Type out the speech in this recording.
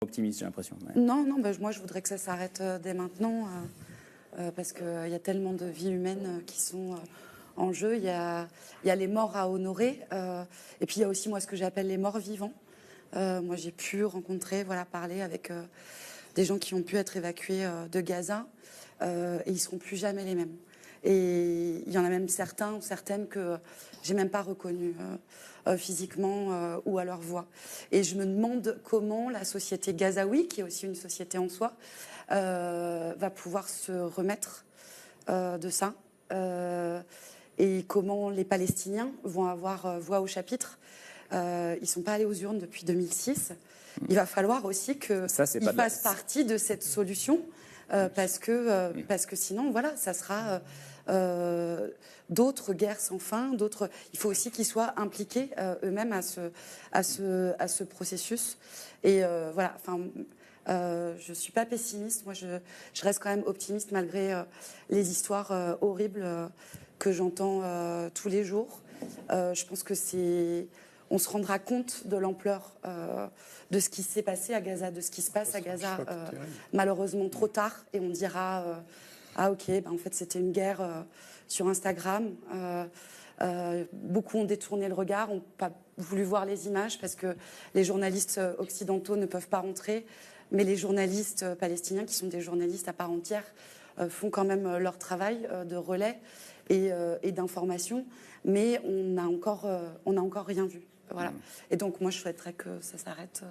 Optimiste, j'ai l'impression. Ouais. Non, moi je voudrais que ça s'arrête dès maintenant, parce qu'il y a tellement de vies humaines qui sont en jeu. Il y a les morts à honorer, et puis il y a aussi moi ce que j'appelle les morts vivants. Moi j'ai pu rencontrer, parler avec des gens qui ont pu être évacués de Gaza, et ils ne seront plus jamais les mêmes. Et il y en a même certains ou certaines que j'ai même pas reconnus physiquement ou à leur voix. Et je me demande comment la société gazaoui, qui est aussi une société en soi, va pouvoir se remettre de ça. Et comment les Palestiniens vont avoir voix au chapitre. Ils ne sont pas allés aux urnes depuis 2006. Il va falloir aussi qu'ils fassent partie de cette solution. Parce que sinon, ça sera d'autres guerres sans fin. Il faut aussi qu'ils soient impliqués eux-mêmes à ce processus. Et je suis pas pessimiste. Moi, je reste quand même optimiste malgré les histoires horribles que j'entends tous les jours. Je pense que on se rendra compte de l'ampleur de ce qui s'est passé à Gaza, de ce qui se passe à Gaza, malheureusement trop tard, et on dira ok, en fait c'était une guerre sur Instagram. Beaucoup ont détourné le regard, n'ont pas voulu voir les images parce que les journalistes occidentaux ne peuvent pas rentrer, mais les journalistes palestiniens, qui sont des journalistes à part entière, font quand même leur travail de relais et d'information, mais on n'a encore rien vu. Voilà. Et donc moi je souhaiterais que ça s'arrête